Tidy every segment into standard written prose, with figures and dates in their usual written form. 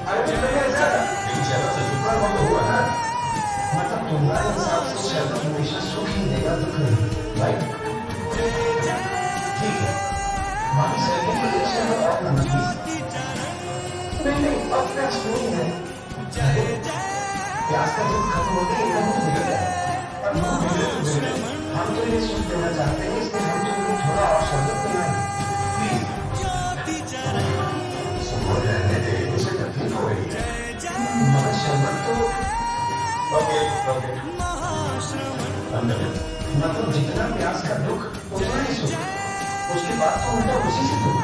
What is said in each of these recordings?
अरे लेकिन शरद से शुक्र हो तो हुआ ना। मतलब तुम्हारे हिसाब से शरद हमेशा सुख ही देगा, दुख नहीं, राइट? ठीक है, मामी सर के लिए शरद और ना प्लीज। नहीं अब नेक्स्ट नहीं है। प्यास का जब खत्म होते ही एकदम तो बिगड़ जाए, और वो बिगड़े तो बिगड़े, हम तो ये सुख देना चाहते हैं, इसलिए हम तुम्हें थोड़ा और शरबत पिलाएंगे, प्लीज। सुबह रहने दे, उसे तकलीफ हो रही है, मगर शरबत तो ओके ओके मतलब जितना प्यास का दुख उतना ही सुख, उसके बाद तो उल्टा उसी से दुख।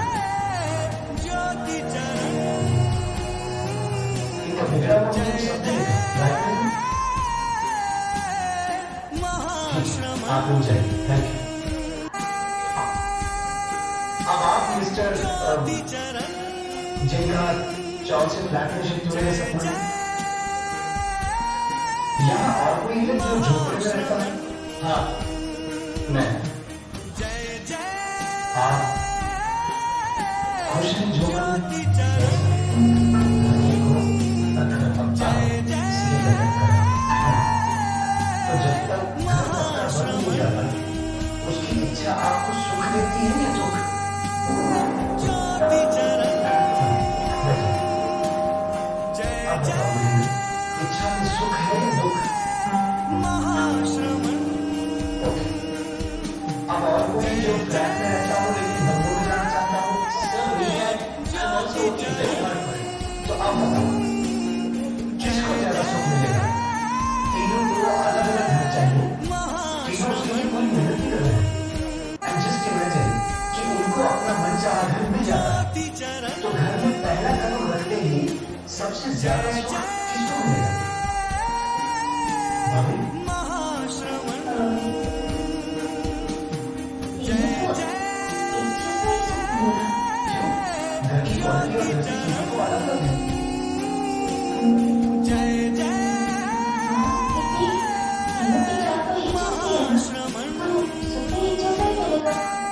इनका बिगड़ा हुआ मुझे सब देगा, राइट? आप हो जाइए, थैंक यू। अब आप मिस्टर जिनका चौक से फ्लैट में शिफ्ट हुए हैं सपना, यहाँ और कोई है जो झोपड़े में रहता है? हाँ मैं। आप खुश हैं झोपड़े में? तो जब तक घर अपना बन नहीं जाता, उसकी इच्छा आपको सुख देती है या दुख? अब बताओ मुझे, इच्छा में सुख है या दुख? ओके, अब और कोई जो फ्लैट में रहता हो लेकिन बंगलों में जाना चाहता हो? तो अब बताओ किसको ज्यादा सुख मिलेगा? तीनों को अलग अलग घर चाहिए, तीनों उसके लिए कोई मेहनत नहीं कर रहे हैं। एंड जस्ट इमेजिन कि उनको अपना मनचाहा घर मिल जाता, तो घर में पहला कदम रखते ही सबसे ज्यादा सुख किसको मिलेगा? भाभी घर की क्वालिटी और घर की चीजों को अलग अलग है।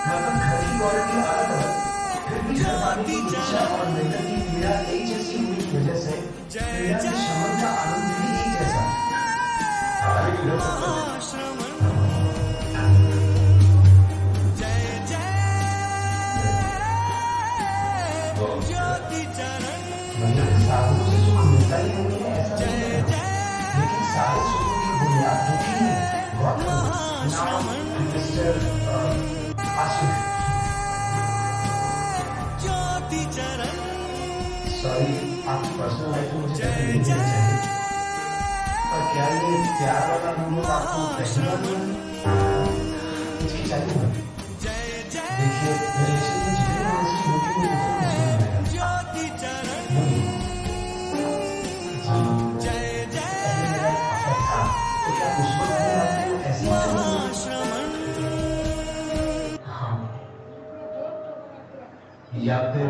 मतलब घर की क्वालिटी अलग अलग, फिर भी घर वाले की इच्छा और मेहनत की पीड़ा एक जैसी होने की वजह से पीड़ा के शमन का आनंद भी एक जैसा। साधनों से सुख मिलता ही नहीं है ऐसा नहीं है, लेकिन सारे सुखों की बुनियाद दुखी है। मिस्टर आशिफ, सॉरी आपकी पर्सनल लाइफ में मुझे नहीं देना चाहिए, पर क्या ये प्यार वाला मूवमेंट आपको पहली बार हुआ? इसकी चाहिए ना? देखिए रिलेशन में जितनी ऑनेस्टी होगी वो उतना मसूद रहेगा। तो क्या उस वक्त भी आपको ऐसे ही हाँ, या फिर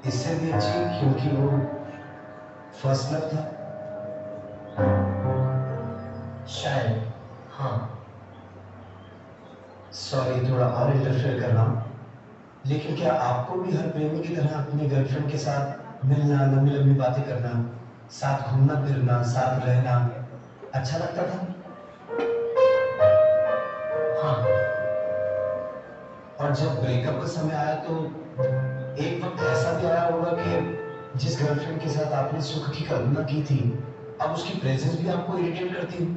इससे भी अच्छी क्योंकि वो फर्स्ट लव था शायद। हाँ सॉरी थोड़ा और इंटरफेयर कर रहा हूँ, लेकिन क्या आपको भी हर प्रेमी की तरह अपनी गर्लफ्रेंड के साथ मिलना, लंबी लंबी बातें करना, साथ घूमना फिरना, साथ रहना अच्छा लगता था? हाँ, और जब ब्रेकअप का समय आया तो एक वक्त ऐसा भी आया होगा कि जिस गर्लफ्रेंड के साथ आपने सुख की कल्पना की थी, अब उसकी प्रेजेंस भी आपको इरिटेट करती है।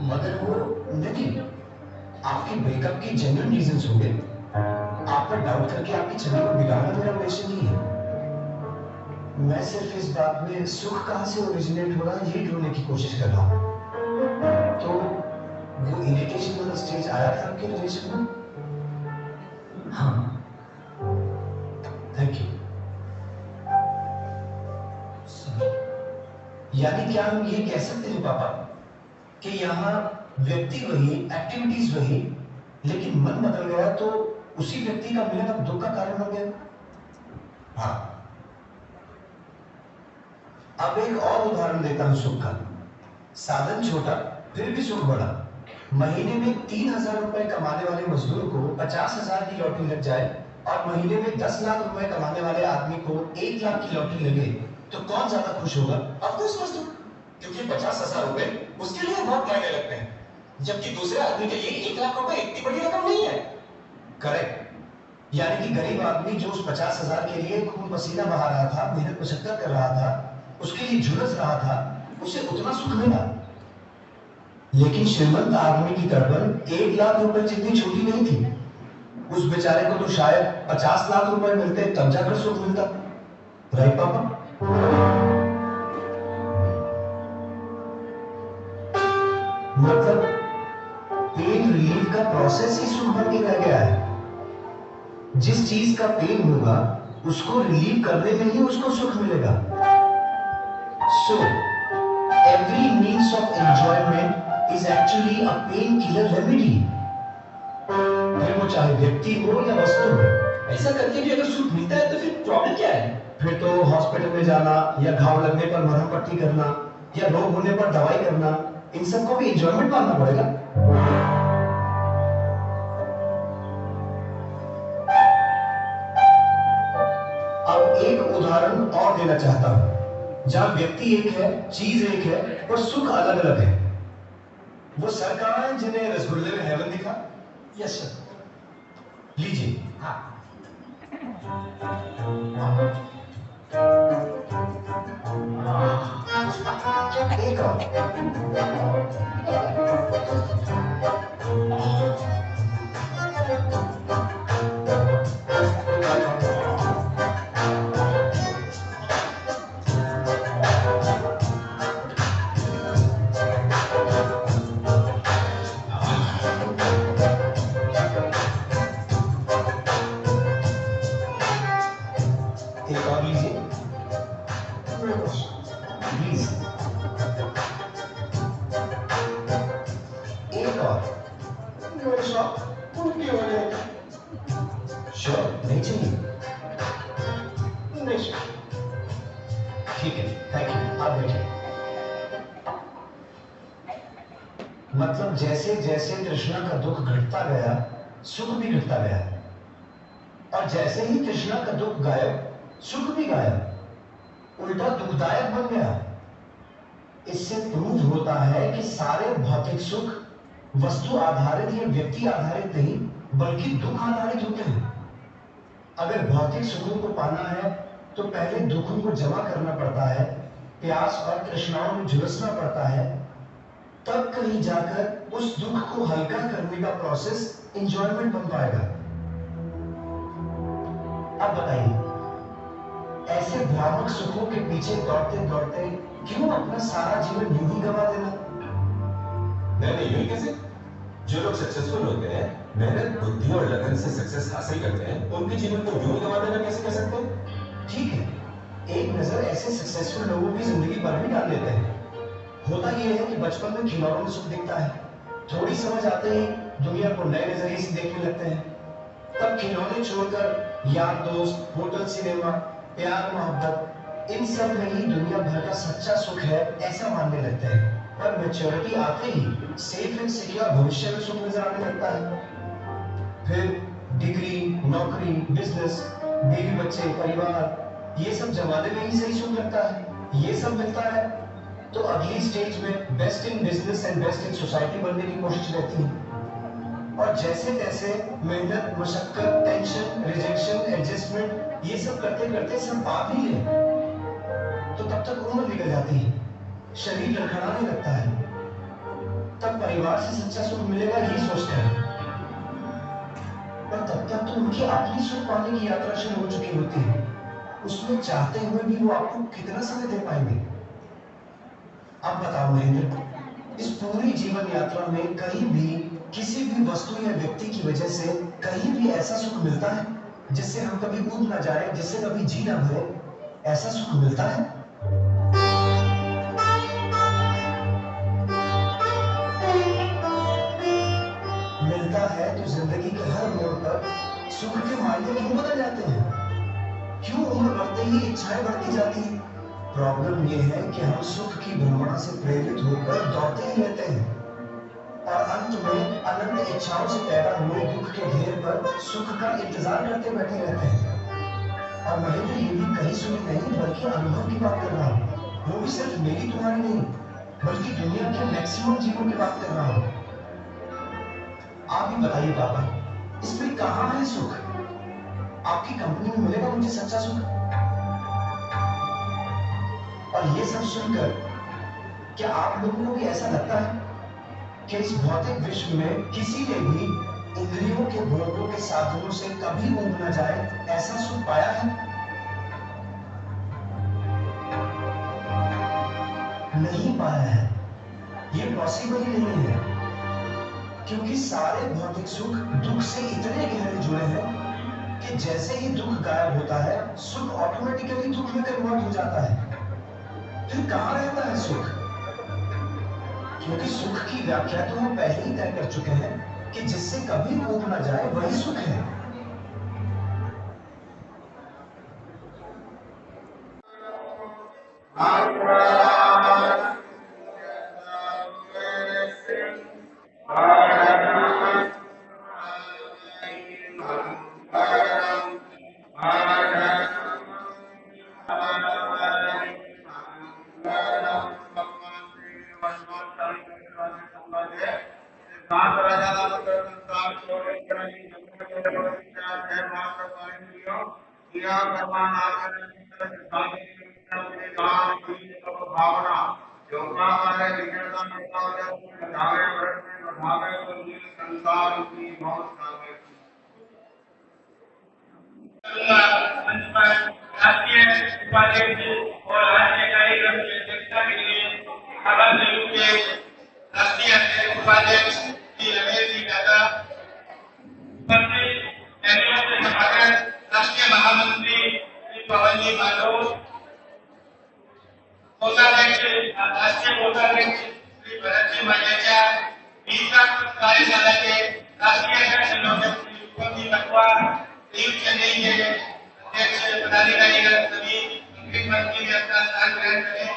मगर वो नहीं, आपके ब्रेकअप की जेन्युइन रीजंस होंगे। आप पर डाउट करके आपकी छवि को बिगाड़ना मेरा उद्देश्य नहीं है। मैं सिर्फ इस बात में सुख कहां से ओरिजिनेट हो रहा है ये ढूंढने की कोशिश कर रहा हूं। तो वो इरिटेशन वाला स्टेज आया था आपके रिलेशन में? हाँ थैंक यू। यानी क्या हम ये कह सकते हैं पापा कि यहाँ व्यक्ति वही, एक्टिविटीज वही, लेकिन मन बदल गया तो उसी व्यक्ति का मिलन अब दुख का कारण बन गया? हाँ, अब एक और उदाहरण देता हूं सुख का। साधन छोटा फिर भी सुख बड़ा। महीने में 3,000 रुपए कमाने वाले मजदूर को 50,000 की लॉटरी लग जाए और महीने में 10 लाख रुपए कमाने वाले आदमी को 1 लाख की लॉटरी लगे तो कौन ज्यादा खुश होगा? ऑफ कोर्स मजदूर, क्योंकि 50,000 रुपए उसके लिए बहुत मायने लगते हैं, जबकि दूसरे आदमी के लिए 1 लाख रुपए इतनी बड़ी रकम नहीं है। करेक्ट। यानी कि गरीब आदमी जो उस 50,000 के लिए खून पसीना बहा रहा था, मेहनत मशक्कत कर रहा था, उसके लिए झुलस रहा था, उसे उतना सुख मिला। लेकिन श्रीमंत आदमी की तड़पन 1 लाख रुपए जितनी छोटी नहीं थी। उस बेचारे को तो शायद 50 लाख रुपए मिलते तब जाकर सुख मिलता। राइट पापा? मतलब पेन रिलीफ का प्रोसेस ही सुख बन के रह गया है। जिस चीज का पेन होगा उसको रिलीव करने में ही उसको सुख मिलेगा। So every means of enjoyment is actually a pain killer remedy, फिर वो चाहे व्यक्ति हो या वस्तु हो। ऐसा करके भी अगर सुख मिलता है तो फिर प्रॉब्लम क्या है? फिर तो हॉस्पिटल में जाना या घाव लगने पर मरहम पट्टी करना या रोग होने पर दवाई करना, इन सबको भी एंजॉयमेंट मानना पड़ेगा। अब एक उदाहरण और देना चाहता हूं जहां व्यक्ति एक है, चीज एक है और सुख अलग अलग है। वो सर कहां है जिन्हें रसगुल्ले में हेवन दिखा? Yes sir. लीजिए। हाँ। एक और। एक और लीजिए प्लीज। एक और। श्योर नहीं चाहिए? नहीं सर। ठीक है, थैंक यू। आप बैठिए। मतलब जैसे जैसे तृष्णा का दुख घटता गया, सुख भी घटता गया, और जैसे ही तृष्णा का दुख गायब, सुख भी गायब, उल्टा दुखदायक बन गया। इससे प्रूव होता है कि सारे भौतिक सुख वस्तु आधारित या व्यक्ति आधारित नहीं बल्कि दुख आधारित होते हैं। अगर भौतिक सुखों को पाना है तो पहले दुखों को जमा करना पड़ता है, प्यास और तृष्णाओं में झुलसना पड़ता है, तब कहीं जाकर उस दुख को हल्का करने का प्रोसेस एंजॉयमेंट बन पाएगा। अब बताइए, ऐसे भ्रामक सुखों के पीछे दौड़ते दौड़ते क्यों अपना सारा जीवन यूं ही गवा देना? नहीं, यूं कैसे? जो लोग सक्सेसफुल होते हैं, मेहनत, बुद्धि और लगन से सक्सेस हासिल करते हैं, उनके जीवन को यूं गवा देना कैसे कह सकते हैं? ठीक है, एक नजर ऐसे सक्सेसफुल लोगों की जिंदगी पर भी डाल लेते हैं। होता यह है कि बचपन में खिलौनों में सुख दिखता है, थोड़ी समझ आते ही दुनिया को नए नजरिए से देखने लगते हैं, तब खिलौने छोड़कर यार दोस्त, होटल, सिनेमा, प्यार, मोहब्बत, इन सब में ही दुनिया भर का सच्चा सुख है ऐसा मानने लगते हैं। पर मैच्योरिटी आते ही सेफ एंड सिक्योर भविष्य में सुख नजर आने लगता है। फिर डिग्री, नौकरी, बिजनेस, बीवी बच्चे, परिवार, ये सब जमाने में ही सही सुख लगता है। ये सब मिलता है तो अगली स्टेज में best in business and best in society बनने की कोशिश रहती है। और जैसे तैसे मेहनत, मशक्कत, टेंशन, रिजेक्शन, एडजस्टमेंट, ये सब करते करते सब पा भी ले तो तब तक उम्र निकल जाती है, शरीर लड़खड़ाने लगता है, तब परिवार से सच्चा सुख मिलेगा यही सोचते हैं। पर तब तक तो उनकी अपनी सुख पाने की यात्रा शुरू हो चुकी होती है। उसमें चाहते हुए भी वो आपको कितना समय दे पाएंगे? अब बताओ महेंद्र, इस पूरी जीवन यात्रा में कहीं भी किसी भी वस्तु या व्यक्ति की वजह से कहीं भी ऐसा सुख मिलता है जिससे हम कभी ऊब ना जाए, जिससे कभी जी ना भरे? ऐसा सुख मिलता है? मिलता है तो जिंदगी के हर मोड़ पर सुख के मायने क्यों बदल जाते हैं? क्यों उम्र बढ़ते ही इच्छाएं बढ़ती जाती हैं? प्रॉब्लम यह है कि हम सुख की भ्रमणा से प्रेरित होकर दौड़ते ही रहते हैं। और अंत में अनंत इच्छाओं से पैदा हुए दुख के ढेर पर सुख का इंतजार करते बैठे रहते हैं। और महेंद्र ये भी कहीं सुनी नहीं बल्कि अनुभव की बात कर रहा हूँ, वो भी सिर्फ मेरी तुम्हारी नहीं बल्कि दुनिया के मैक्सिमम जीवों की बात कर रहा हूँ। आप ही बताइए पापा, इसमें कहाँ है सुख? आपकी कंपनी में मिलेगा मुझे सच्चा सुख? और ये सब सुनकर क्या आप लोगों को भी ऐसा लगता है कि इस भौतिक विश्व में किसी ने भी इंद्रियों के भोगों के साधनों से कभी ऊब न जाए ऐसा सुख पाया है? नहीं पाया है। ये पॉसिबल ही नहीं है, क्योंकि सारे भौतिक सुख दुख से इतने गहरे जुड़े हैं कि जैसे ही दुख गायब होता है सुख ऑटोमेटिकली दुख में कन्वर्ट हो जाता है। फिर कहां रहता है सुख? क्योंकि सुख की व्याख्या तो हम पहले ही तय कर चुके हैं कि जिससे कभी ऊब न जाए वही सुख है। राष्ट्रीय उपाध्यक्ष और राष्ट्रीय कार्यक्रम की अध्यक्षता के लिए खबर न्यूज के राष्ट्रीय उपाध्यक्ष श्री रमेश जी दादा, राष्ट्रीय महामंत्री श्री पवन जी माधव, कोषाध्यक्ष राष्ट्रीय कोषाध्यक्ष श्री भरत जी मालेचा, कार्यशाला के राष्ट्रीय अध्यक्ष श्री शुभम जी लखवा, चेन्नई के अध्यक्ष पदाधिकारी सभी अंकित मंत्री में अपना स्थान ग्रहण करें।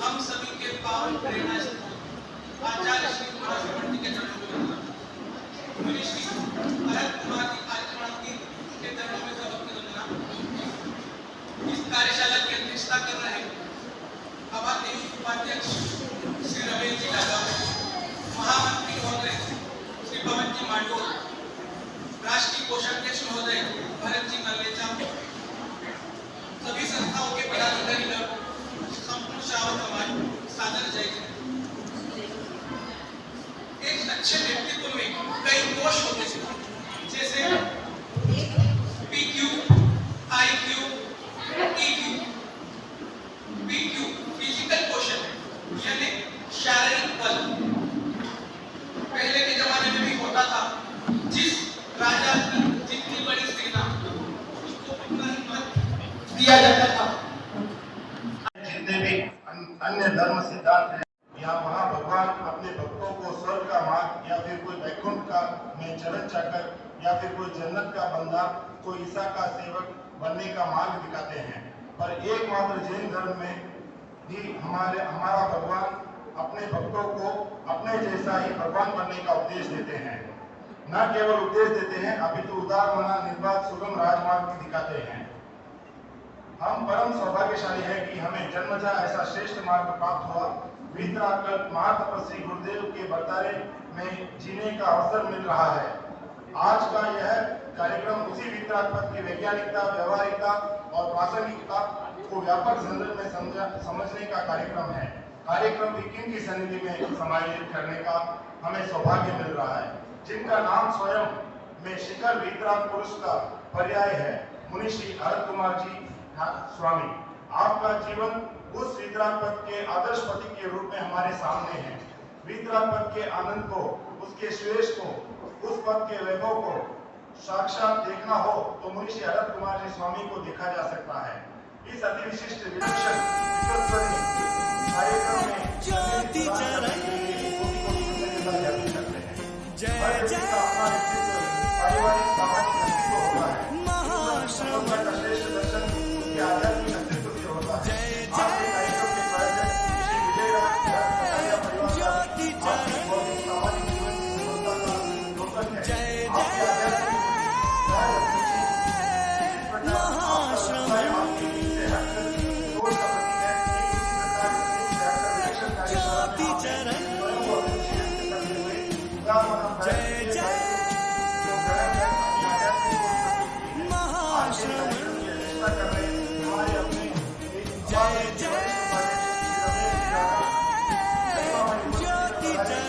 हम सभी के पावन प्रेरणा आचार्य श्री महाराज के चरणों में मुनि श्री भरत कुमार की कार्यक्रम के चरणों में सबक वंदना। इस कार्यशाला की अध्यक्षता कर रहे हमारे उपाध्यक्ष श्री रमेश जी दादा, महामंत्री महोदय श्री पवन जी मांडो, राष्ट्रीय कोषाध्यक्ष महोदय भरत जी मल्लेचा, सभी संस्थाओं के पदाधिकारी संपूर्ण श्रावक समाज सादर जय। एक अच्छे व्यक्तित्व में कई दोष होते हैं, जैसे PQ, IQ, EQ। PQ physical question यानी शारीरिक बल पहले के जमाने में भी होता था। जिस राजा की जितनी बड़ी सेना उसको उतना ही मत दिया जाता था। जितने भी अन्य धर्म सिद्धांत हैं, यहाँ वहाँ भगवान अपने भक्तों को स्वर्ग का मार्ग या फिर कोई वैकुंठ का में चरण चाकर या फिर कोई जन्नत का बंदा, कोई ईसा का सेवक बनने का मार्ग दिखाते हैं। पर एकमात्र जैन धर्म में भी हमारा भगवान अपने भक्तों को अपने जैसा ही भगवान बनने का उपदेश देते हैं। न केवल उपदेश देते हैं, अभी तो उदार मना निर्बाध सुगम राजमार्ग भी दिखाते हैं। हम परम सौभाग्यशाली है कि हमें जन्मजा ऐसा श्रेष्ठ मार्ग प्राप्त हुआ। वीतरागत महातपस्वी गुरुदेव के बर्तारे में जीने का अवसर मिल रहा है। आज का यह कार्यक्रम उसी वीतरागत की वैज्ञानिकता, व्यवहारिकता और प्रासंगिकता को व्यापक संदर्भ में समझने का कार्यक्रम है। कार्यक्रम भी किन की सन्निधि में समायोजित करने का हमें सौभाग्य मिल रहा है, जिनका नाम स्वयं में शिखर वीतराग पुरुष का पर्याय है, मुनि श्री भरत कुमार जी स्वामी। आपका जीवन उस वीतरागत के आदर्श पति के रूप में हमारे सामने है। वीतरागत के आनंद को, उसके श्रेष्ठ को, उस पद के वैभव को साक्षात देखना हो तो मुनि श्री भरत कुमार जी स्वामी को देखा जा सकता है। इस अति विशिष्ट विलक्षण विश्वस्तरीय कार्यक्रम में ज्योति चरण करते हैं। हर व्यक्ति का अपना व्यक्तित्व पारिवारिक सामाजिक अस्तित्व होता है। महाश्रम का श्रेष्ठ दर्शन उसके आध्यात्मिक अस्तित्व से होता है। आज के कार्यक्रम के प्रायोजक श्री विजयराज कटारिया परिवार का आपके भौतिक सामाजिक जीवन की गुणवत्ता का द्योतक है। आपके आध्यात्मिक महाश्रम आपके बीच से हटकर सोच का प्रतीक है। ज्योति चरण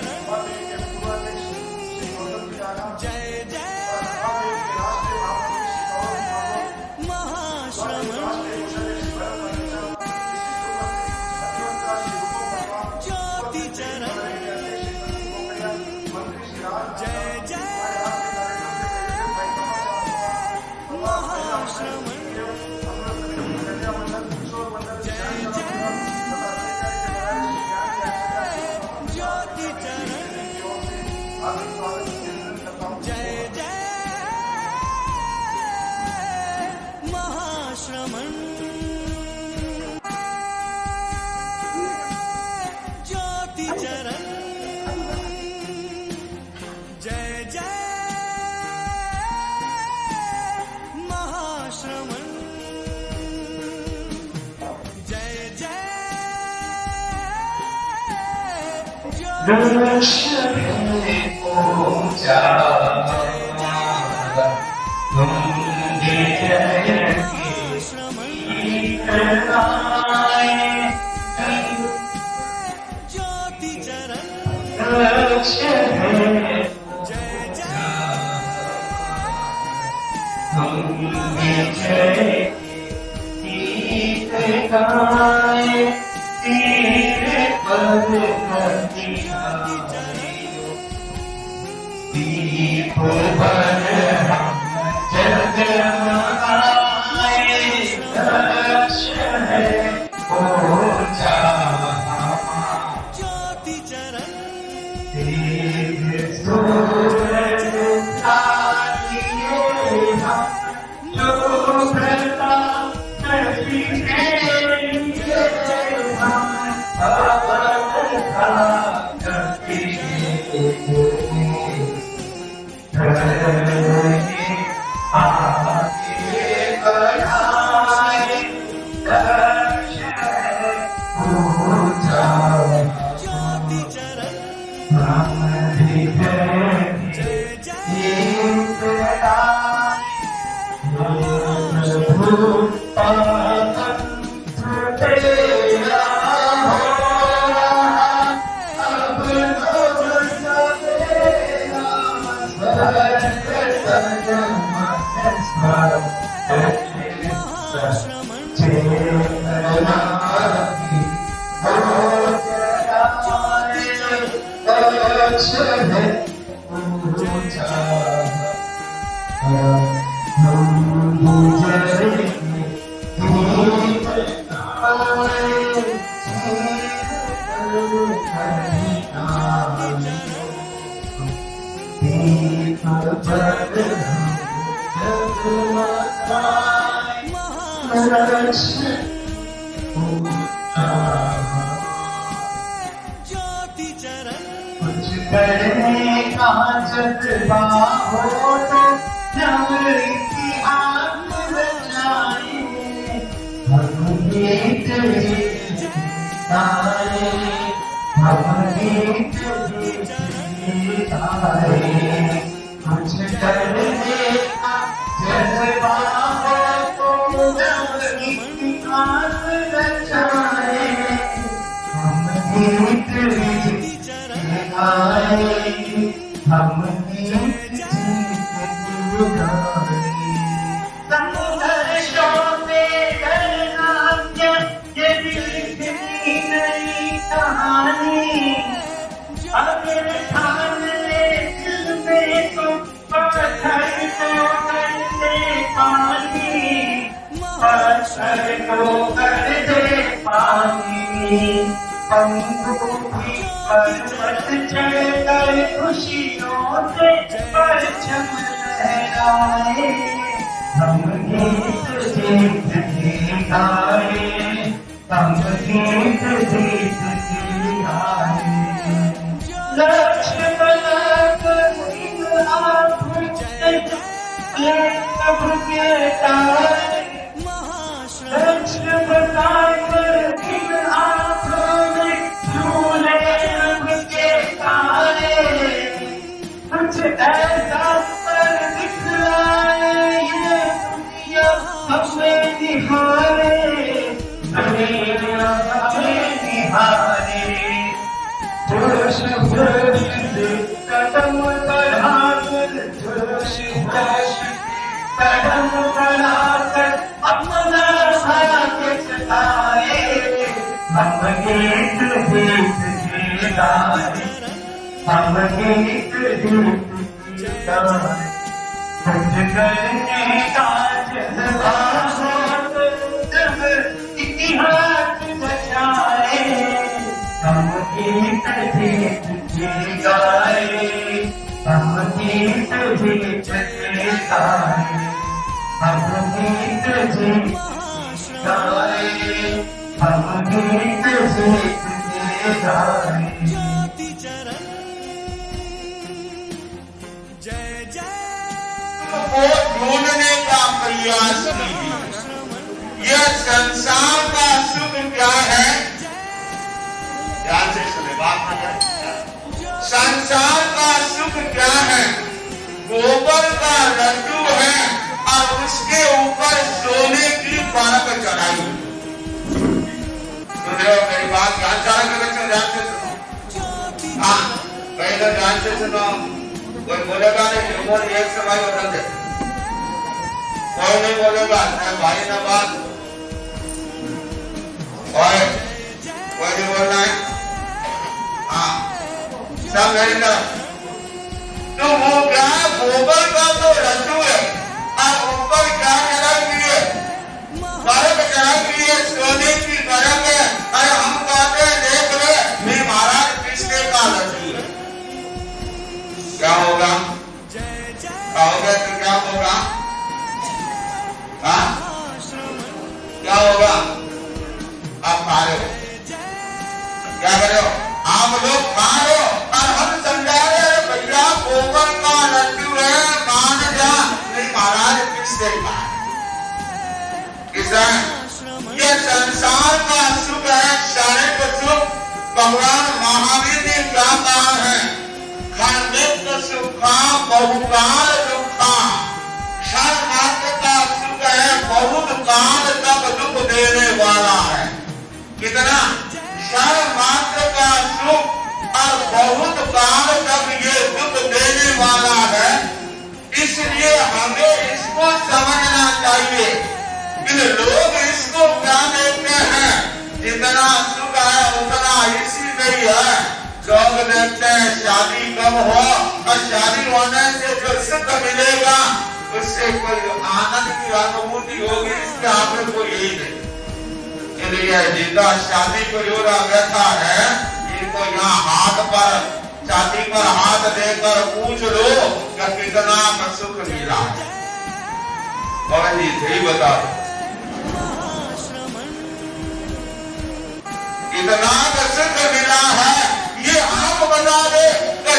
पत्थर को कर दे पानी, पंखों पर्वत चढ़कर खुशियों से परचम लहराए, हम गीत गीत के गाए, हम गीत गीत के गाए। लक्ष्य बनाकर इन आँखों से प्रभु के तारे, लक्ष्य बनाकर इन आँखों में झूले रब के तारे, कुछ ऐसा पर दिखलाए ये दुनिया हमें निहारे, दुनिया हमें निहारे। जोश जोश से कदम बढ़ाकर, जोश जोश कदम बढ़ाकर अपना भाग्य जगाए, हम गीत गीत के गाए, हम गीत गीत के गाए। कुछ करने का जज्बा हो तो जब इतिहास बचाए, हम गीत गीत के गाए, हम गीत गीत के गाए, हम गीत गीत गाए, हम गीत गीत के गाए। को ढूंढने का प्रयास कीजिए। यह संसार का सुख क्या है? ध्यान से सुने, बात न करें। संसार का सुख क्या है? गोबर का लड्डू है और उसके ऊपर सोने की परत चढ़ाई। सुन रहे हो मेरी बात? ध्यान से सुनो। हाँ, पहले ध्यान से सुनो। कोई बोलेगा नहीं, उम्र एक समय बदल दे, कोई नहीं बोलेगा न भाई न बात, कोई नहीं बोलना है। हाँ, सब मेरी तरफ। तो वो क्या गोबर का तो लड्डू है और ऊपर क्या चढ़ाई की है? परत चढ़ाई की है, सोने की परत है। अरे हम कहते हैं देख ले, मैं महाराज कृष्ण का लड्डू है। क्या होगा? कहोगे तो क्या होगा? हाँ? क्या होगा? आप खा रहे हो, क्या कर रहे हो? आप लोग खा रहे हो और हम समझा रहे हैं भैया गोबर का लड्डू है, मान जा। नहीं महाराज किससे का? किसने? ये संसार का सुख है, शारीरिक सुख। भगवान महावीर ने क्या कहा है? खंडित सुखा बहुकाल दुखा। क्षण मात्र का सुख है, बहुत काल तक दुख देने वाला है। कितना? क्षण मात्र का सुख और बहुत काल तक ये दुख देने वाला है। इसलिए हमें इसको समझना चाहिए। इन लोग इसको क्या देखते हैं? जितना सुख है उतना इसी में ही है। लोग देखते हैं शादी कब हो और शादी होने से जो सुख मिलेगा उससे कोई आनंद की अनुभूति होगी, इसके आपने कोई यही नहीं। इसलिए जिंदा शादी को जो बैठा है, इनको यहाँ हाथ पर, छाती पर हाथ देकर पूछ लो कि कितना का सुख मिला है। और जी सही बता दो, कितना का सुख मिला है ये आप बता दे।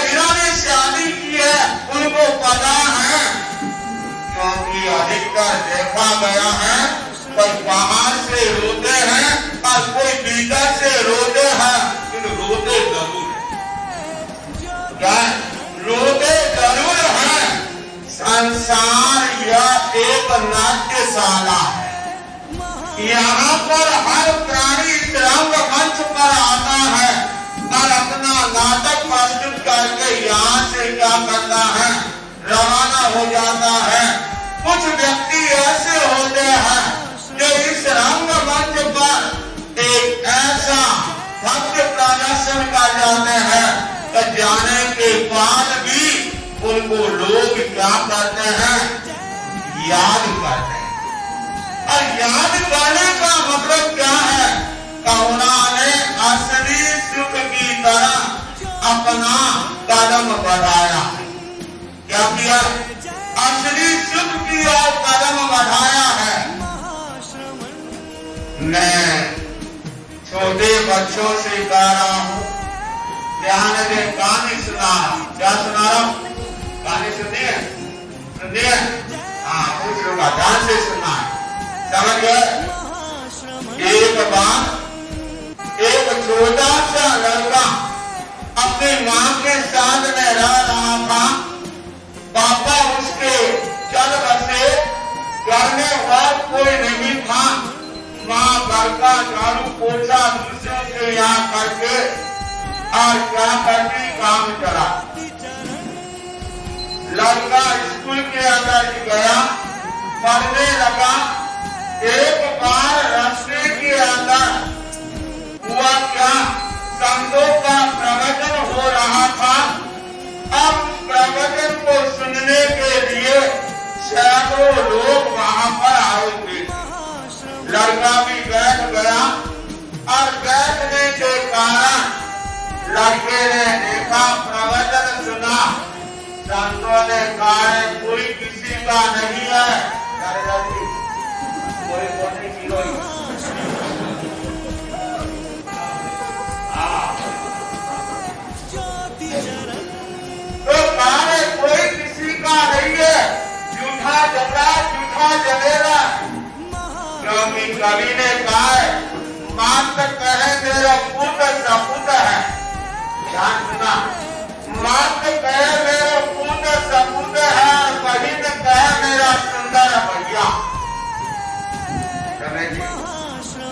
जिन्होंने शादी की है उनको पता है, क्योंकि अधिकतर देखा गया है कोई बाहर से रोते हैं और कोई भीतर से रोते हैं, लेकिन रोते जरूर है। क्या रोते जरूर है? संसार यह एक नाट्यशाला है। यहाँ पर हर प्राणी रंग मंच पर आता है और अपना नाटक प्रस्तुत करके यहाँ से क्या करता है? रवाना हो जाता है। कुछ व्यक्ति ऐसे होते हैं जो इस रंग मंच पर एक ऐसा भव्य प्रदर्शन कर जाते हैं कि जाने के बाद भी उनको लोग क्या करते हैं? याद करते हैं। और याद अपना कदम बढ़ाया। क्या किया? असली सुख की ओर कदम बढ़ाया है। मैं छोटे बच्चों से कह रहा हूँ, ध्यान दे, कहानी सुना। क्या सुना रहा हूँ? कहानी सुनिए, सुनिए। हाँ, कुछ लोग ध्यान से सुना है, समझ गए? एक बार एक छोटा सा लड़का अपनी माँ के साथ में रह रहा था। पापा उसके चल बसे, घर में और कोई नहीं था। माँ घर का झाड़ू पोछा दूसरों के यहाँ करके और क्या करती, काम चला। लड़का स्कूल के अंदर गया, पढ़ने लगा। एक बार रास्ते के अंदर हुआ क्या, संतों का प्रवचन हो रहा था। अब प्रवचन को सुनने के लिए सैकड़ों लोग वहां पर आए थे। लड़का भी बैठ गया और बैठने के कारण लड़के ने देखा, प्रवचन सुना। संतों ने कहा कोई किसी का नहीं है, कोई कोई तो कहा कोई किसी का नहीं है, झूठा जला झूठा जलेगा। क्योंकि कवि ने कहा मात्र कहे मेरा पुत्र सपुत्र है। ध्यान सुना, मात्र कहे मेरा पुत्र सपुत्र है, वही ने कहे मेरा सुंदर भैया।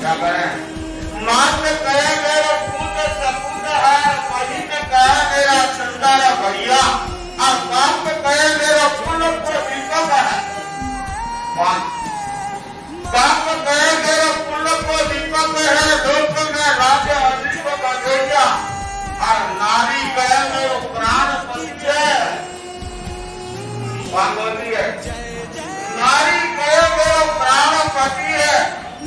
क्या करें? मात्र कहे मेरा पुत्र सपुत्र है, वही ने कहा मेरा सुंदर भैया। और बाप कहे मेरा कुल को दीपक है। बाप कहे मेरा कुल को दीपक है, लोक में राज्य अजीब बधेया। और नारी कहे मेरा प्राण पति है। बोलती है नारी कहे मेरा प्राण पति है।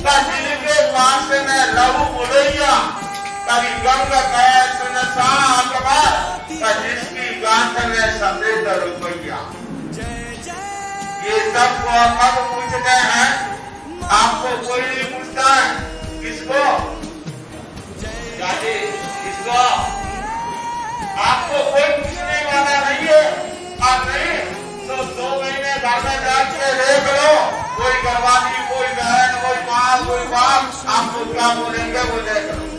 जिनके पास में लहू बुलैया, कभी गंग कहे सुनसान अखबार, जिसकी गांठ में सफेद रुपया। ये सब को अब पूछते हैं, आपको कोई नहीं पूछता है। किसको? किसको? आपको कोई पूछने वाला नहीं है। और नहीं तो 2 महीने घर में जाके देख लो, कोई घरवाली, कोई बहन, कोई माँ, कोई बाप, आपको क्या बोलेंगे वो देख लो।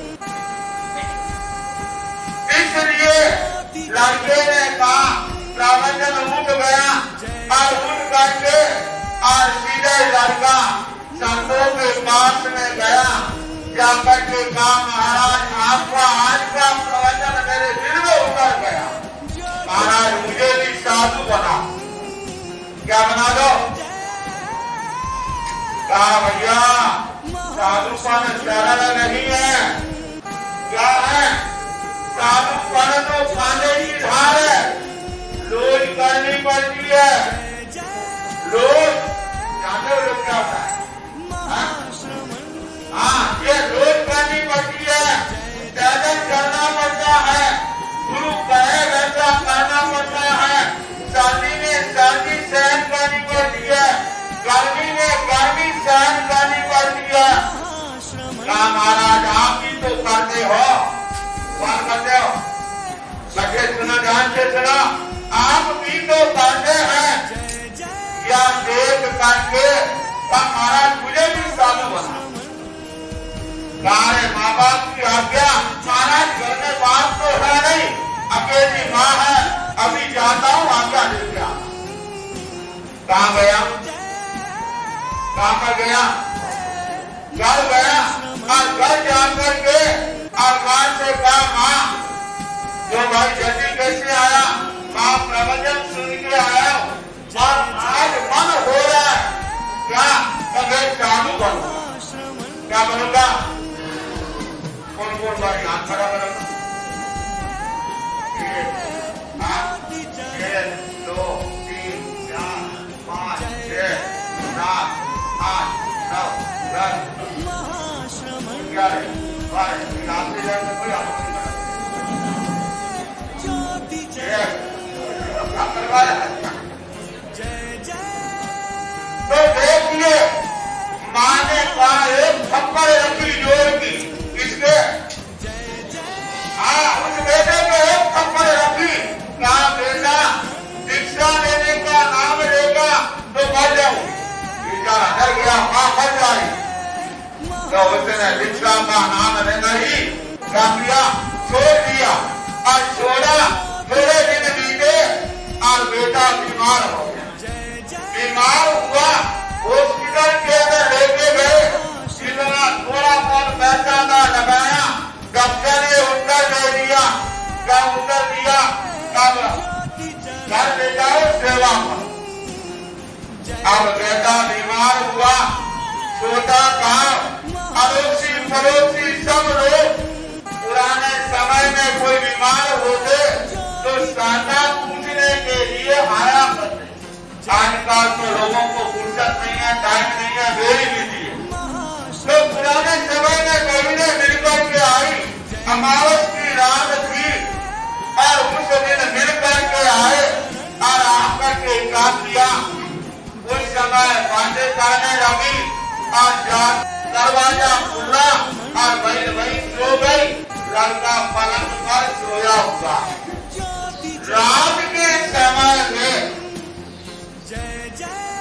इसलिए लड़के ने कहा, प्रवचन उठ गया और उठ करके और सीधे लड़का संतों के पास में गया। जाकर के कहा महाराज आपका आज का प्रवचन मेरे दिल में उतर गया। महाराज मुझे भी साधु बना। क्या बना दो? कहा भैया साधुपन सरल नहीं है। क्या है? साधुपन तो खाने की धार है, रोज करनी पड़ती है। रोज जानते हो लोग क्या होता है? हाँ, ये रोज करनी पड़ती है, पैदल चलना पड़ता है, गुरु कहे वैसा करना पड़ता है। सर्दी में सर्दी सहन करनी पड़ती है, गर्मी में गर्मी सहन करनी पड़ती है। क्या महाराज आप भी तो करते हो? कौन करते हो? बच्चे सुनो, ध्यान से सुनो, आप भी तो करते हैं। या देख करके महाराज मुझे भी साधु बना। सारे माँ बाप की आज्ञा, महाराज घर में बात तो है नहीं, अकेली माँ है, अभी जाता हूँ आज्ञा लेके आ। कहाँ गया? कहाँ पर गया? घर गया और घर जाकर के और माँ से कहा माँ जो भाई जल्दी कैसे आया? माँ प्रवचन सुन के आया और आज मन हो रहा है क्या मैं साधु बनूंगा। क्या बनूंगा? कौन कौन बारी हाथ खड़ा करेगा? 1 2 3 4 5 6 7 8 9 10 11 12 कोई कर है। तो देखिए माँ ने कहा एक थप्पड़ रखी जोर की, किसके? हाँ, उस बेटे पे एक थप्पड़ रखी, कहा बेटा दीक्षा लेने का नाम लेगा तो मर जाऊं। बेचारा डर गया, माँ मर जाए। तो उसने दीक्षा का नाम लेना ही क्या किया, छोड़ दिया। और छोड़ा, थोड़े दिन बीते और बेटा बीमार हो गया। बीमार हुआ, हॉस्पिटल के अंदर लेके गए, जितना थोड़ा बहुत पैसा का लगाया, डॉक्टर ने उत्तर दे दिया। क्या उत्तर दिया? कब घर ले जाओ सेवा करो। अब बेटा बीमार हुआ, छोटा काम, अड़ोसी पड़ोसी सब लोग पुराने समय में कोई बीमार होते तो साटा पूछने के लिए आया करते। आजकल तो लोगों को फुर्सत नहीं है, टाइम नहीं है, वेरी बिजी है। तो पुराने समय में महीने मिलकर के आई, अमावस की रात थी और उस दिन मिलकर के आए और आकर के काम किया। उस समय बातें करने लगी और दरवाजा खुला और वही सो गई। लड़का पलंग पर सोया हुआ। रात के समय में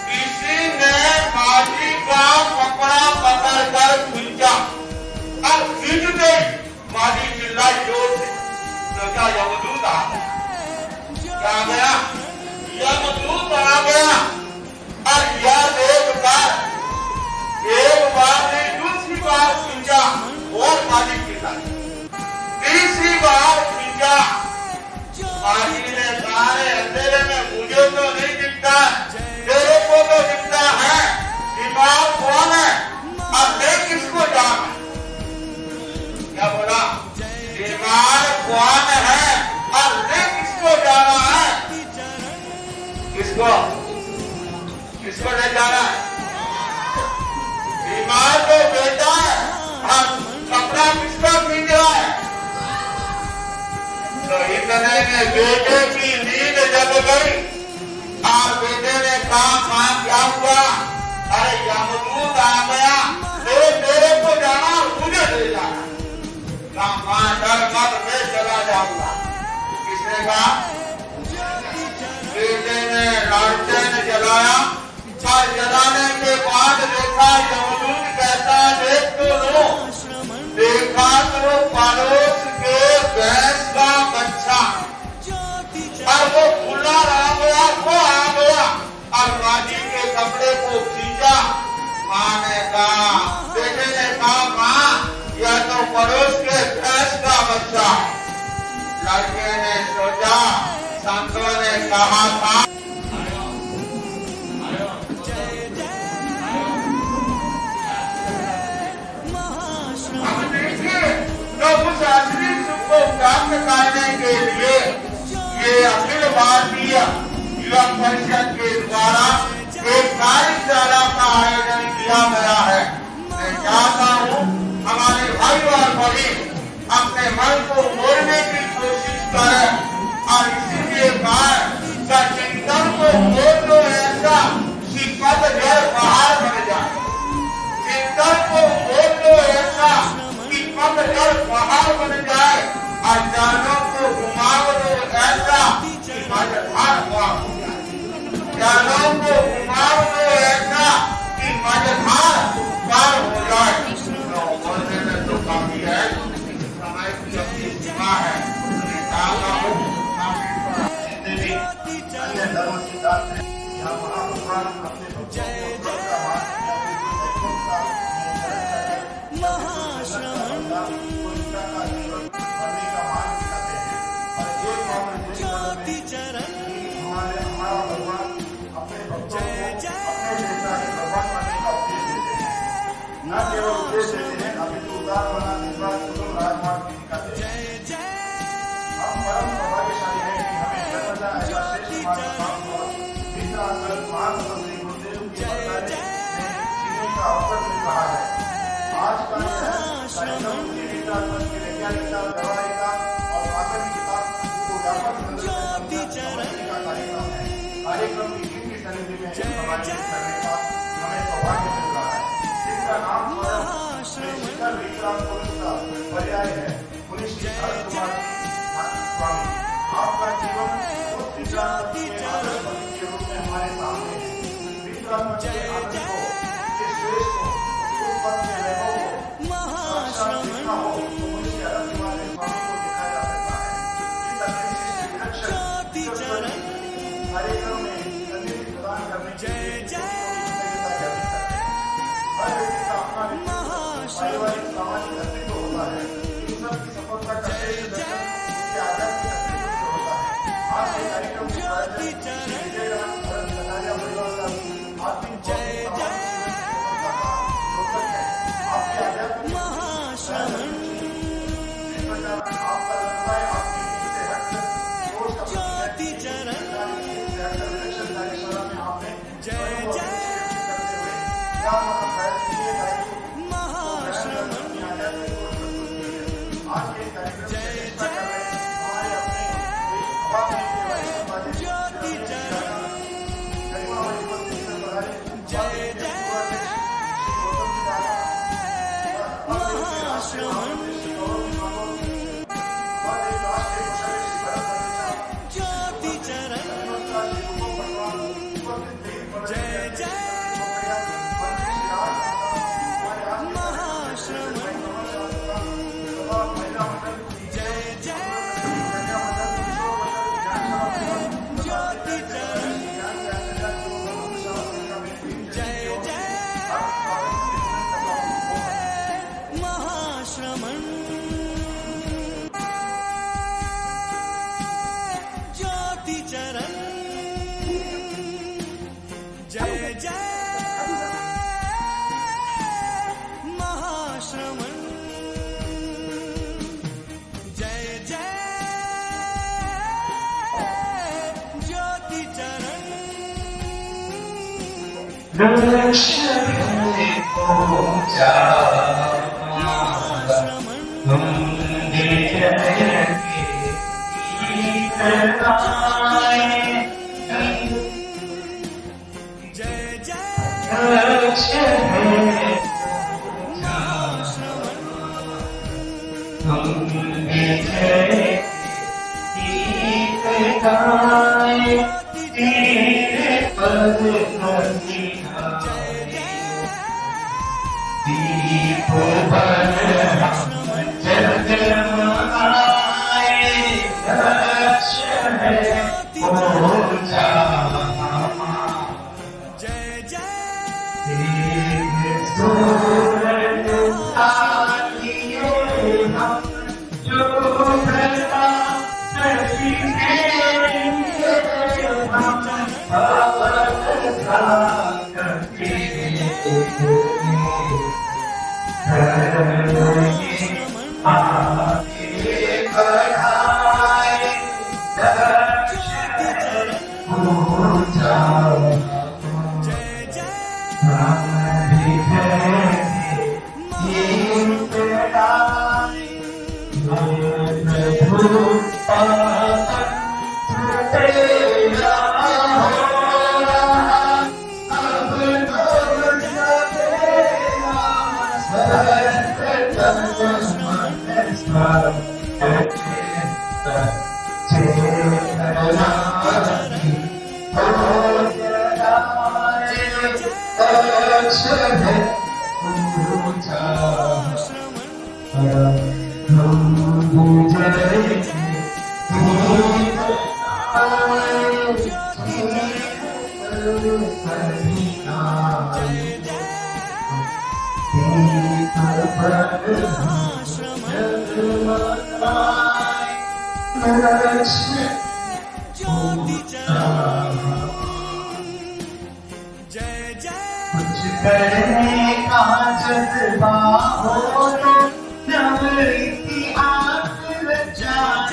किसी ने माटी का कपड़ा पकड़कर खींचा और खींच गई। माटी चिल्लाई जोर से, तो क्या यमदूत आ गया? यमदूत आ गया और यह देखकर एक बार नहीं दूसरी बार खींचा और माटी चिल्लाई। तीसरी बार खींचा, माटी ने कहा अंधेरे में मुझे तो नहीं दिखता, तेरे को तो दिखता है। बीमार कौन है और मैं किसको जाना? क्या बोला? बीमार कौन है और मैं किसको जाना है? किसको किसको ले जाना है? बीमार तो बेटा है और कपड़ा किसका खींच रहा है? तो इतने में बेटे की नींद जग गई और बेटे ने कहा मां क्या हुआ? अरे यमदूत आ गया, तेरे को जाना मुझे ले जाना। कहा मां डर मत, मैं चला जाऊंगा। किसने कहा? बेटे ने लालटेन जलाया और जलाने के बाद देखा यमदूत कहता देख तो लो। देखा तो पड़ोस के भैंस का बच्चा और वो खुला रह गया, वो आ गया और माजी के कपड़े को खींचा। माँ ने कहा, बेटे ने कहा माँ यह तो पड़ोस के भैंस का बच्चा। लड़के ने सोचा संतों ने कहा था तो उस असली सुख को प्राप्त करने के लिए ये अखिल भारतीय युवा परिषद के द्वारा एक कार्यशाला का आयोजन किया गया है। मैं चाहता हूँ हमारे भाई और बहन अपने मन को मोड़ने की कोशिश करें और इसीलिए चिंतन को मोड़ लो ऐसा कि पतझड़ बाहर बन जाए। चिंतन को मोड़ लो ऐसा कि पतझड़ बाहर बन जाए और जानों को घुमाव लो ऐसा कि मझधार पार हो जाए। जानों को घुमाव लो ऐसा कि मझधार पार हो जाए। तो बोलने में तो काफी है, समय की अपनी सीमा है। जितने भी अन्य धर्म सिद्धांत हैं, यहाँ महाभगवान अपने भक्तों को स्वर्ग का मार्ग या फिर वैकुंठ का कोशिका का जीवन भरने का मार्ग दिखाते हैं। और एक मामले में हमारा भगवान अपने भक्तों को अपने जैसा ही भगवान बनने का उपदेश देते हैं। न केवल उपदेश देते हैं, अपितु उदार बना निर्वाह सुगम राजमार्ग भी दिखाते हैं। हम परम सौभाग्यशाली हैं कि हमें जन्मजा ऐसा श्रेष्ठ मार्ग प्राप्त हुआ। मित्र अंकल महासभा श्री गुरुदेव की बताने में जीने का अवसर मिल रहा है। आज का यह कार्यक्रम जीविका की वैज्ञानिकता, व्यवहारिकता और मानवीयता को व्यापक समझने का कार्यक्रम है। करने का हमें सौभाग्य मिल रहा है, जिनका नाम स्वयं शिखर विश्राम पुरुष का पर्याय है, मुनि श्री भरत कुमार स्वामी। आपका जीवन उस विश्राम के आदर्श के रूप में हमारे सामने है। विश्राम के आदर्श को, के श्रेष्ठ को, उस पद के वैभव को साक्षात देखा हो तो मुनि श्री भरत कुमार स्वामी को देखा जा सकता है। इस अतिरिक्त विलक्षण कार्यक्रम में सन्निधि प्रदान करने के लिए कृतज्ञता ज्ञापित करते हैं। हर व्यक्ति का अपना व्यक्तित्व, पारिवारिक सामाजिक अस्तित्व होता है। इन सब की सफलता का श्रेष्ठ दर्शन उसके आध्यात्मिक अस्तित्व से होता है। आज के कार्यक्रम के आयोजन श्री विजयराम भरत कटारिया परिवार का आत्मिक सफलता का द्योतक है। आपके आध्यात्मिक जिस प्रकार आपका व्यवसाय आपकी नींद से हटकर सोच का प्रतीक है, विलक्षण कार्यशाला में आपने स्वयं को अभिषेक करते हुए क्या महत्वपूर्ण दायित्व अपनी आध्यात्मिक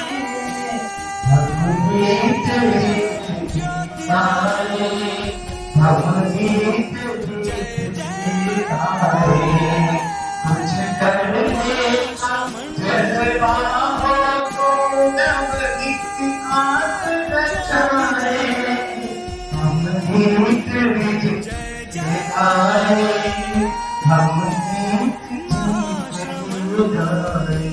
को प्रस्तुत की है। आज के कार्यक्रम की अध्यक्षता कर रहे हमारे अपने हवा में गरिमामय उपस्थिति में पधारे श्री गौतम जी जय आए हम गीत गाए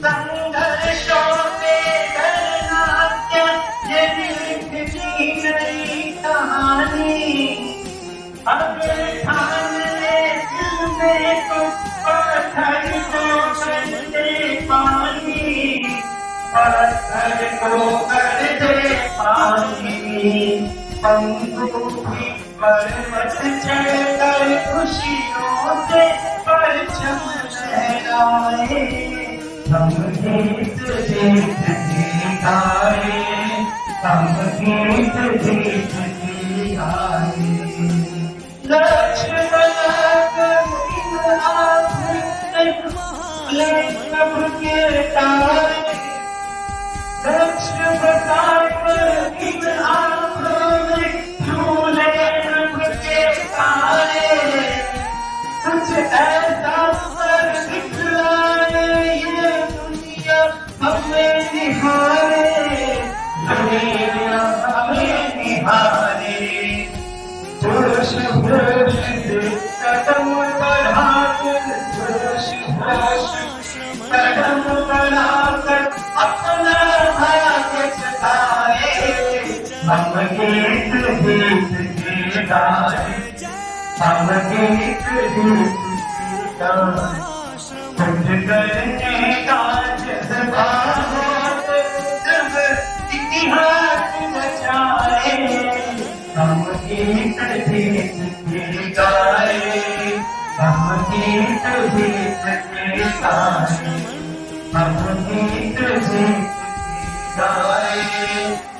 संघर्षों में डरना क्या ये लिखी गई कहानी अगर ठान ले दिल में तो पत्थर को कर दे पानी पत्थर को कर दे पानी पंखों पर्वत चढ़कर खुशियों से परचम लहराए हम गीत गीत गाए हम गीत गीत गाए लक्ष्मण सब के तारे लक्ष्मण इन आंखों में झूले रंग के तारे कुछ ऐसा पर दिखलाए ये दुनिया हमें निहारे दुनिया हमें निहारे जोश होश से कदम बढ़ाकर जोश होश कदम बढ़ाकर अपना भाग्य जगाए हम गीत गीत गाए हम गीत गीत गाए कुछ करने का जज्बा हो जब इतिहास बचाए हम गीत गीत गाए हम गीत गीत गाए हम गीत गीत गाए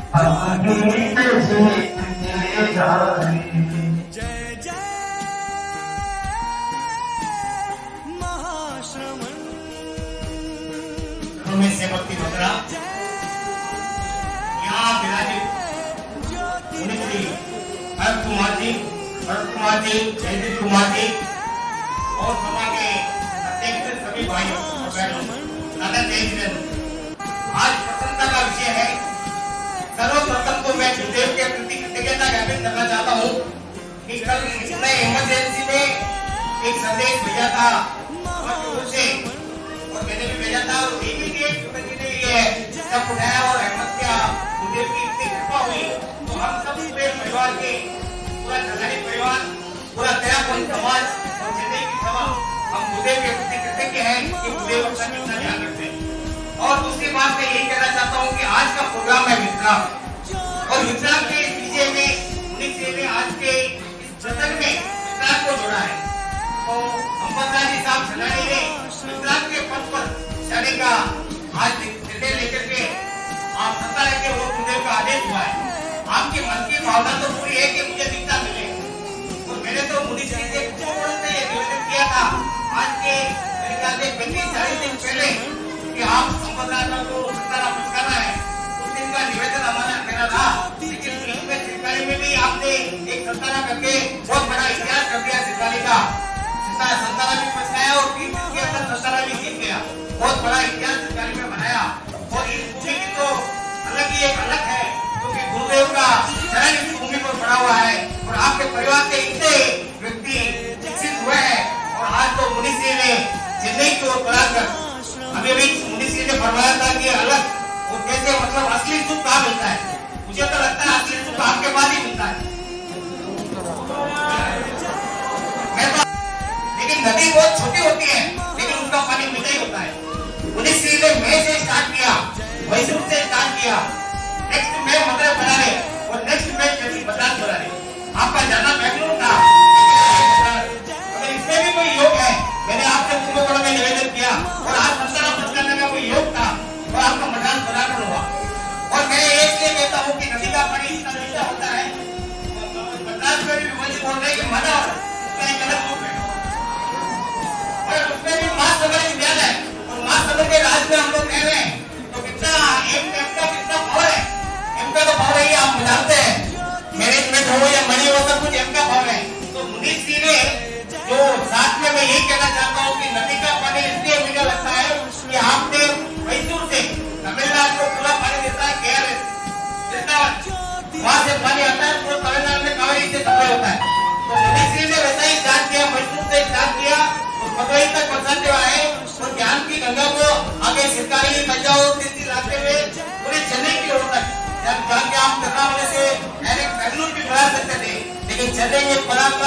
हम गीत गीत गाए में से भक्ति मुद्रा यहाँ विराजित मुनि भरत कुमार जी जयदीप कुमार जी और सभा के अध्यक्ष सभी भाइयों और बहनों दादा जय आज प्रसन्नता का विषय है। सर्वप्रथम तो मैं गुरुदेव के प्रति कृतज्ञता ज्ञापित करना चाहता हूँ कि कल इतने इमरजेंसी में एक संदेश भेजा था से और मैंने भी भेजा था और ये सब उठाया और अहमद किया गुरुदेव की इतनी कृपा हुई तो हम सब पूरे परिवार के पूरा चलानी परिवार पूरा तेरापन समाज और चेन्नई की सभा हम गुरुदेव के प्रति कृतज्ञ हैं कि गुरुदेव अपना कितना ध्यान रखते हैं। और दूसरी बात मैं यही कहना चाहता हूँ कि आज का प्रोग्राम है विश्राम और विश्राम के विषय में मुनि ने आज के इस प्रसंग में विश्राम को जोड़ा है। तो अम्बा जी साहब सलानी ने विश्राम के पद पर जाने का आज निर्णय लेकर के आप सत्ता लेके वो गुरुदेव का आदेश हुआ है। आपके मन की भावना तो पूरी है कि मुझे दीक्षा मिले और मैंने तो मुनि श्री से निवेदन किया था आज के मेरे ख्याल से 35-40 दिन पहले कि आप संपदा को सत्ता पुरस्कार है उस दिन का निवेदन हमारा मेरा था। लेकिन इसमें सरकारी में भी आपने एक सत्ता करके बहुत बड़ा इतिहास कर दिया सरकारी का संताना भी पछाया और 3 दिन के अंदर संताना भी जीत गया। बहुत बड़ा इतिहास सरकारी में बनाया और इस भूमि की तो अलग ही एक अलग है क्योंकि गुरुदेव का चरण इस भूमि पर पड़ा हुआ है और आपके परिवार से इतने व्यक्ति विकसित हुए हैं। और आज तो मुनि श्री ने चेन्नई की ओर बढ़ाकर अभी भी मुनि श्री ने फरमाया था कि अलग और कैसे मतलब असली सुख कहाँ मिलता है। मुझे तो लगता है असली सुख आपके पास ही मिलता है। लेकिन नदी बहुत छोटी होती है लेकिन उसका पानी मीठा ही होता है। मुनि श्री ने मई से स्टार्ट किया मैसूर से स्टार्ट किया नेक्स्ट में मदर बना रहे और नेक्स्ट में चली मद्रास बना रहे। आपका जाना बेंगलुरु था अगर इसमें भी कोई योग है मैंने आपसे कुंभकोण में निवेदन किया और आज संसार पद करने का कोई योग था और आपका मद्रास बराबर हुआ। और मैं इसलिए कहता हूँ कि नदी का पानी इतना मीठा होता है मद्रास में भी विमल बोल रहे कि माना उसका एक अलग रूप है और उसमें भी महासागर की ध्यान है और महासागर के राज में हम लोग रह रहे हैं तो कितना एम का कितना भाव है। एम का तो भाव है आप जानते हैं मैनेजमेंट हो या मनी हो सब कुछ एम का भाव है। तो मुनि श्री ने जो साथ में मैं यही कहना चाहता हूँ कि नदी का पानी इसलिए मीठा लगता है कि आपने मैसूर से तमिलनाडु को पूरा पानी देता है केआरएस वहां से पानी आता है पूरा तमिलनाडु में कावेरी से सप्लाई होता है। तो मुनि श्री चेन्नई में पदार्थ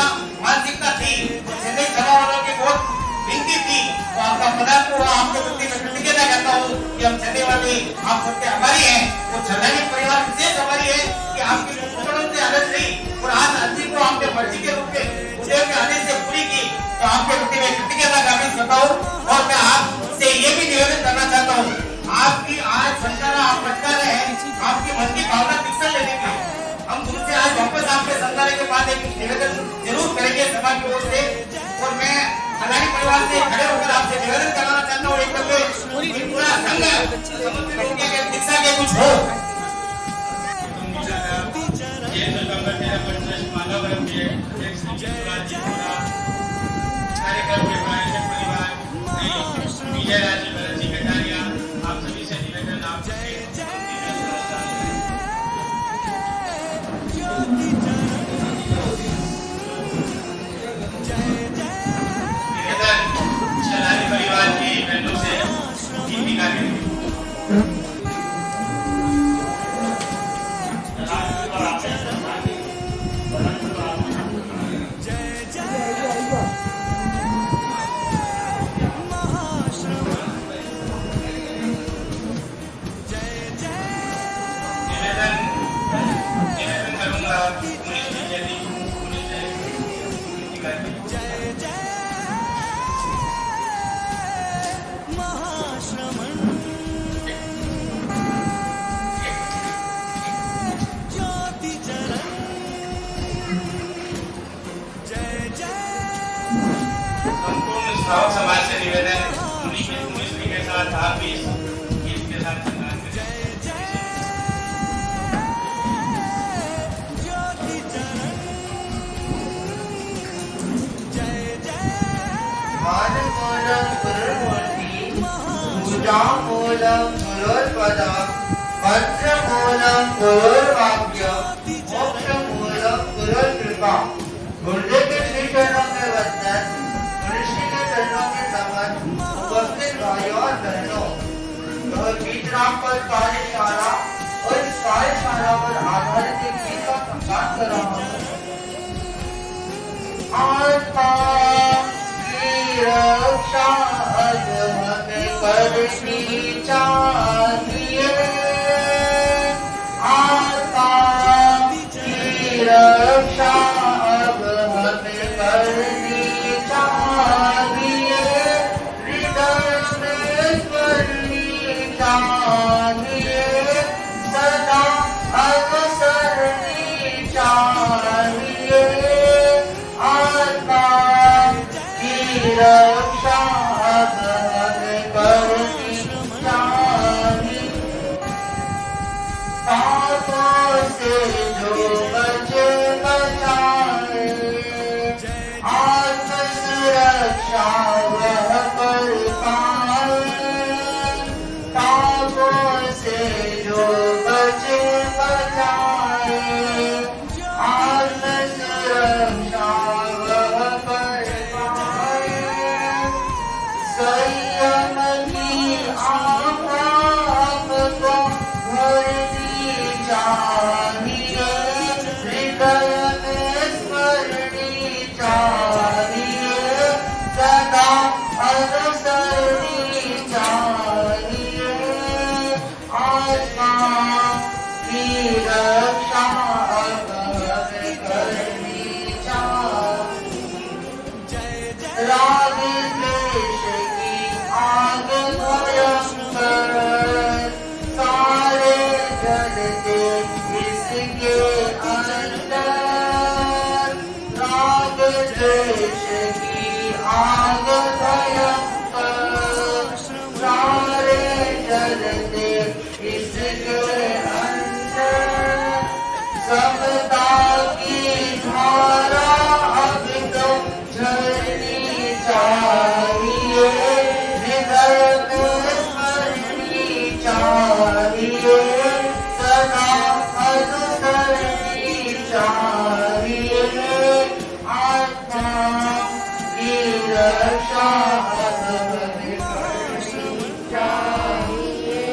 मानसिकता थी, चेन्नई सभा वालों की बहुत विनती थी, तो आपका पदार्थ को आपके प्रति मैं कृतज्ञता करता हूँ कि हम चेन्नई वाले आप सबके आभारी हैं। वो चंदानी परिवार विशेष आभारी है कि आपकी मुकुटों से आदत रही और आज अर्जी को आपके मर्जी के रूप में उदय के आदेश से पूरी की, तो आपके प्रति मैं कृतज्ञता ज्ञापित करता हूँ। और मैं आपसे ये भी निवेदन करना चाहता हूँ, आपकी आज संचार आप भटका रहे हैं, आपकी मन की भावना शिक्षा लेने की, हम तुमसे आज वापस आपके संचार के बाद एक निवेदन जरूर करेंगे सभा की ओर से। और मैं अदानी परिवार से खड़े होकर आपसे निवेदन करना चाहता हूँ, एक पूरा संघ के शिक्षा के कुछ हो। विजय राजी भरत जी कटारिया, आप सभी से निवेदन आप चलानी परिवार की बहनों से दीपिका के श्रावक समाज से निवेदन उन्हीं के साथ आप भी गीत के साथ संगान मूलम गुरुर्पदा मंत्र मूलम गुरुर्वाक्य मोक्ष मूलम गुरुर्कृपा। गुरुदेव के श्री चरणों में वंदन, ऋषि के चरणों में नमन। उपस्थित भाइयों और बहनों, यह गीत रामपद कार्यशाला और इस कार्यशाला पर आधारित एक गीत का प्रकाश कर रहा हूँ। आत्मा की रक्षा अब हमें करनी चाहिए, आत्मा की रक्षा अब हमें करनी चाहिए, हृदय में करनी चाहिए, सदा अनुसरनी चाहिए, आत्मा की रक्षा अब हमें करनी चाहिए। पापों से जो बचे बचाए, आत्म सुरक्षा वह कर पाए। पापों से जो बचे बचाए, आत्म सुरक्षा वह कर पाए। संयम की आभा हमको भरनी चाहिए, हृदय में स्मरनी चाहिए, सदा अनुसरनी चाहिए, आत्मा की रक्षा अब हमें करनी चाहिए। राग द्वेष की आग भयंकर सारे जलते इसके अंदर, राग द्वेष की आग भयंकर सारे जलते इसके अंदर। समता की धारा अब तो झरनी चाहिए, हृदय में स्मरनी चाहिए, सदा अनुसरनी चाहिए, आत्मा की रक्षा अब हमें करनी चाहिए।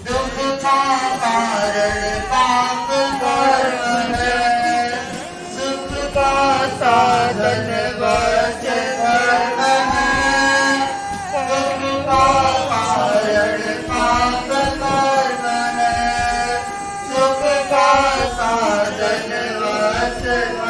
दुख का कारण पाप कर्म है, सुख का साधन वश धर्म है, सुख का कारण पाप कर्म है, सुख का साधन वश